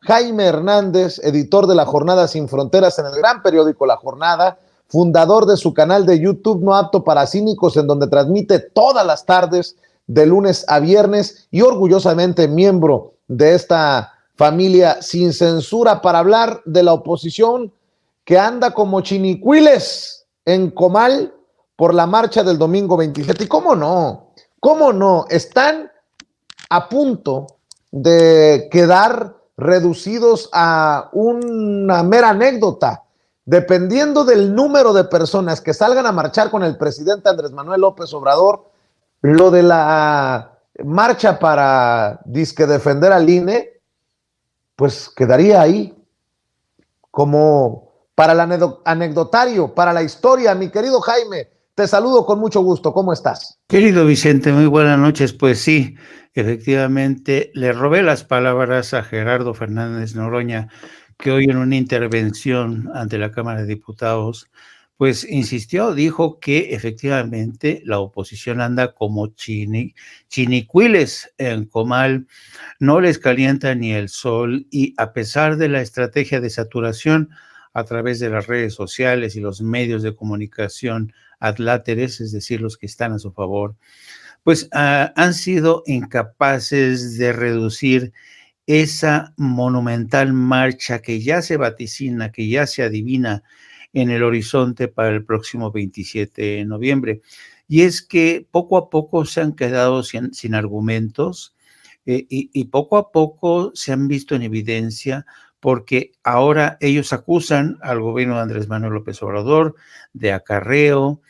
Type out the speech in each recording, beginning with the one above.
Jaime Hernández, editor de La Jornada Sin Fronteras en el gran periódico La Jornada, fundador de su canal de YouTube No Apto para Cínicos, en donde transmite todas las tardes de lunes a viernes, y orgullosamente miembro de esta familia sin censura, para hablar de la oposición que anda como chinicuiles en comal por la marcha del domingo 27. Y cómo no, están a punto de quedar reducidos a una mera anécdota. Dependiendo del número de personas que salgan a marchar con el presidente Andrés Manuel López Obrador, lo de la marcha para disque defender al INE, pues quedaría ahí como para el anecdotario, para la historia. Mi querido Jaime, te saludo con mucho gusto. ¿Cómo estás? Querido Vicente, muy buenas noches. Pues sí, efectivamente, le robé las palabras a Gerardo Fernández Noroña, que hoy en una intervención ante la Cámara de Diputados, pues insistió, dijo que efectivamente la oposición anda como chinicuiles en comal, no les calienta ni el sol, y a pesar de la estrategia de saturación a través de las redes sociales y los medios de comunicación adláteres, es decir, los que están a su favor, pues han sido incapaces de reducir esa monumental marcha que ya se vaticina, que ya se adivina en el horizonte para el próximo 27 de noviembre. Y es que poco a poco se han quedado sin argumentos, y poco a poco se han visto en evidencia, porque ahora ellos acusan al gobierno de Andrés Manuel López Obrador de acarreo,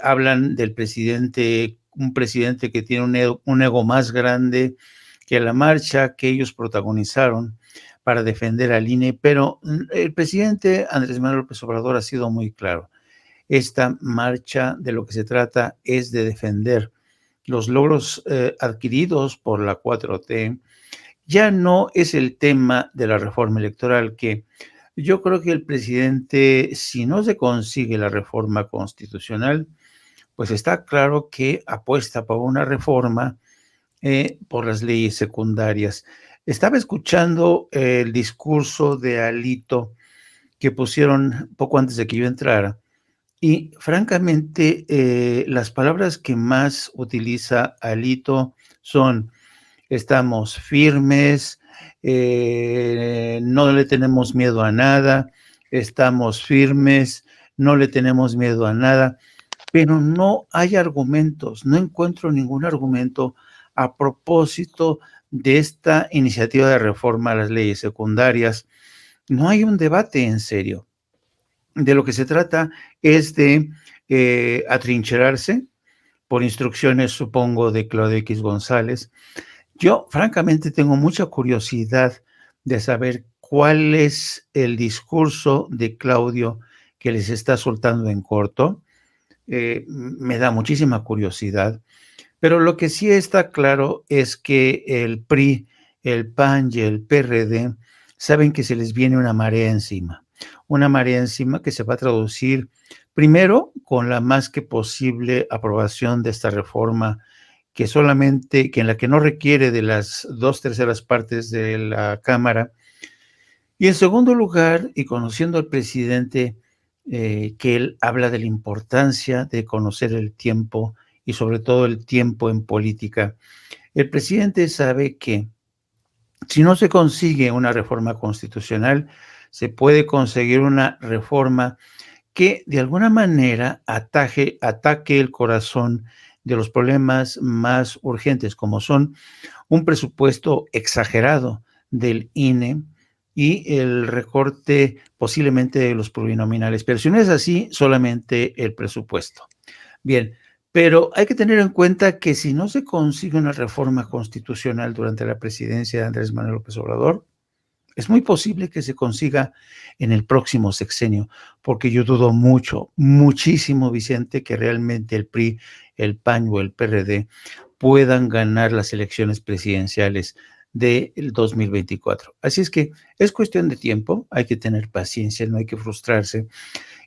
hablan del presidente, un presidente que tiene un ego más grande que la marcha que ellos protagonizaron para defender al INE, pero el presidente Andrés Manuel López Obrador ha sido muy claro. Esta marcha, de lo que se trata es de defender los logros adquiridos por la 4T. Ya no es el tema de la reforma electoral, que yo creo que el presidente, si no se consigue la reforma constitucional, pues está claro que apuesta por una reforma por las leyes secundarias. Estaba escuchando el discurso de Alito que pusieron poco antes de que yo entrara, y francamente las palabras que más utiliza Alito son: estamos firmes, no le tenemos miedo a nada, estamos firmes, no le tenemos miedo a nada, pero no hay argumentos, no encuentro ningún argumento a propósito de esta iniciativa de reforma a las leyes secundarias. No hay un debate en serio. De lo que se trata es de atrincherarse por instrucciones, supongo, de Claudio X González. Yo, francamente, tengo mucha curiosidad de saber cuál es el discurso de Claudio que les está soltando en corto. Me da muchísima curiosidad, pero lo que sí está claro es que el PRI, el PAN y el PRD saben que se les viene una marea encima que se va a traducir primero con la más que posible aprobación de esta reforma, que en la que no requiere de las 2/3 partes de la Cámara. Y en segundo lugar, y conociendo al presidente, que él habla de la importancia de conocer el tiempo, y sobre todo el tiempo en política, el presidente sabe que si no se consigue una reforma constitucional, se puede conseguir una reforma que de alguna manera ataque el corazón de los problemas más urgentes, como son un presupuesto exagerado del INE y el recorte posiblemente de los plurinominales. Pero si no es así, solamente el presupuesto. Bien, pero hay que tener en cuenta que si no se consigue una reforma constitucional durante la presidencia de Andrés Manuel López Obrador, es muy posible que se consiga en el próximo sexenio, porque yo dudo muchísimo, Vicente, que realmente el PRI, el PAN o el PRD puedan ganar las elecciones presidenciales del 2024. Así es que es cuestión de tiempo, hay que tener paciencia, no hay que frustrarse.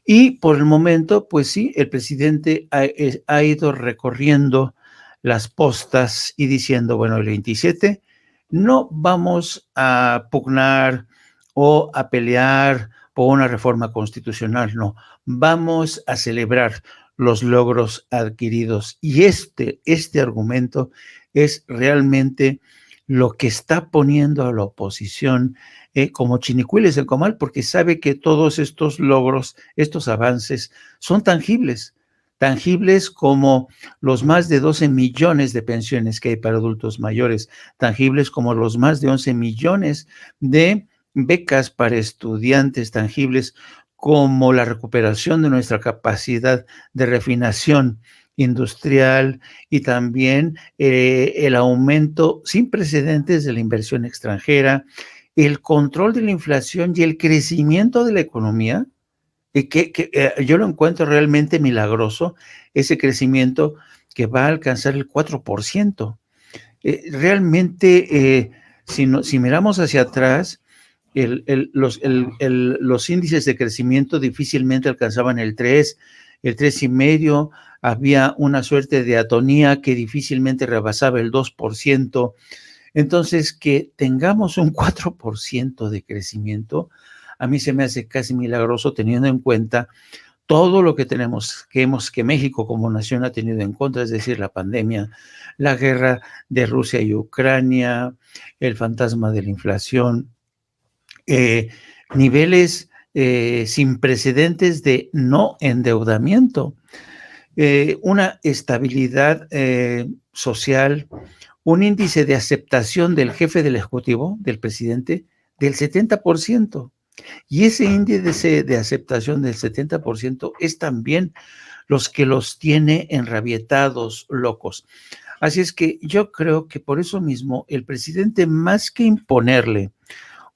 Y por el momento, pues sí, el presidente ha ido recorriendo las postas y diciendo, bueno, el 27 No vamos a pugnar o a pelear por una reforma constitucional, no. Vamos a celebrar los logros adquiridos. Y este argumento es realmente lo que está poniendo a la oposición como chinicuiles en comal, porque sabe que todos estos logros, estos avances, son tangibles como los más de 12 millones de pensiones que hay para adultos mayores, tangibles como los más de 11 millones de becas para estudiantes, tangibles como la recuperación de nuestra capacidad de refinación industrial y también el aumento sin precedentes de la inversión extranjera, el control de la inflación y el crecimiento de la economía, yo lo encuentro realmente milagroso, ese crecimiento que va a alcanzar el 4%. Realmente, si miramos hacia atrás, los índices de crecimiento difícilmente alcanzaban el 3, el 3,5%, había una suerte de atonía que difícilmente rebasaba el 2%. Entonces, que tengamos un 4% de crecimiento, a mí se me hace casi milagroso teniendo en cuenta todo lo que tenemos, que México como nación ha tenido en contra, es decir, la pandemia, la guerra de Rusia y Ucrania, el fantasma de la inflación, niveles sin precedentes de no endeudamiento, una estabilidad social, un índice de aceptación del jefe del Ejecutivo, del presidente, del 70%. Y ese índice de aceptación del 70% es también los que los tiene enrabietados, locos. Así es que yo creo que por eso mismo el presidente, más que imponerle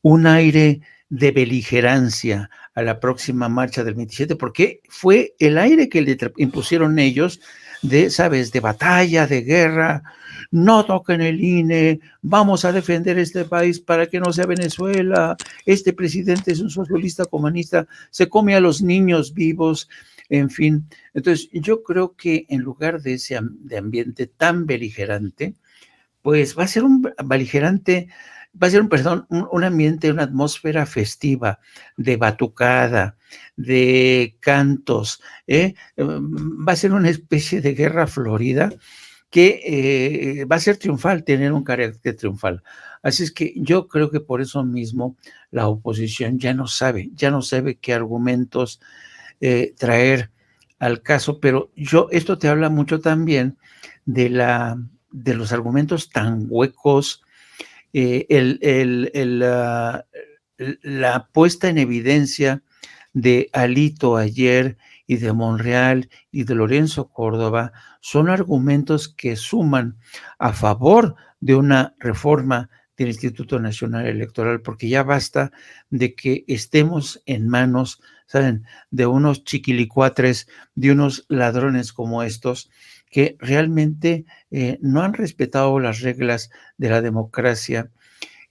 un aire de beligerancia a la próxima marcha del 27, porque fue el aire que le impusieron ellos de, ¿sabes?, de batalla, de guerra. No toquen el INE, vamos a defender este país para que no sea Venezuela, este presidente es un socialista comunista, se come a los niños vivos, en fin. Entonces, yo creo que en lugar de ese ambiente tan beligerante, pues va a ser un beligerante, perdón, un ambiente, una atmósfera festiva, de batucada, de cantos, va a ser una especie de guerra florida que va a ser triunfal, tener un carácter triunfal. Así es que yo creo que por eso mismo la oposición ya no sabe qué argumentos traer al caso, pero esto te habla mucho también de los argumentos tan huecos, la puesta en evidencia de Alito ayer y de Monreal y de Lorenzo Córdoba son argumentos que suman a favor de una reforma del Instituto Nacional Electoral, porque ya basta de que estemos en manos, ¿saben?, de unos chiquilicuatres, de unos ladrones como estos, que realmente no han respetado las reglas de la democracia.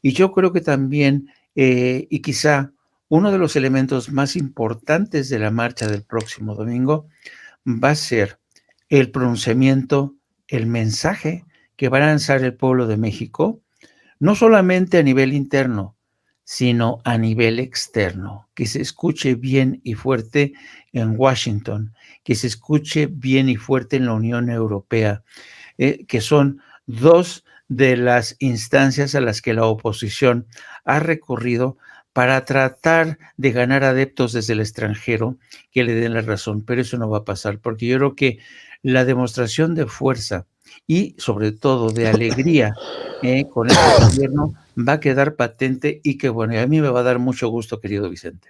Y yo creo que también, y quizá uno de los elementos más importantes de la marcha del próximo domingo va a ser el pronunciamiento, el mensaje que va a lanzar el pueblo de México, no solamente a nivel interno, sino a nivel externo, que se escuche bien y fuerte en Washington, que se escuche bien y fuerte en la Unión Europea, que son dos de las instancias a las que la oposición ha recurrido para tratar de ganar adeptos desde el extranjero que le den la razón, pero eso no va a pasar, porque yo creo que la demostración de fuerza y sobre todo de alegría con este gobierno va a quedar patente y que bueno, y a mí me va a dar mucho gusto, querido Vicente.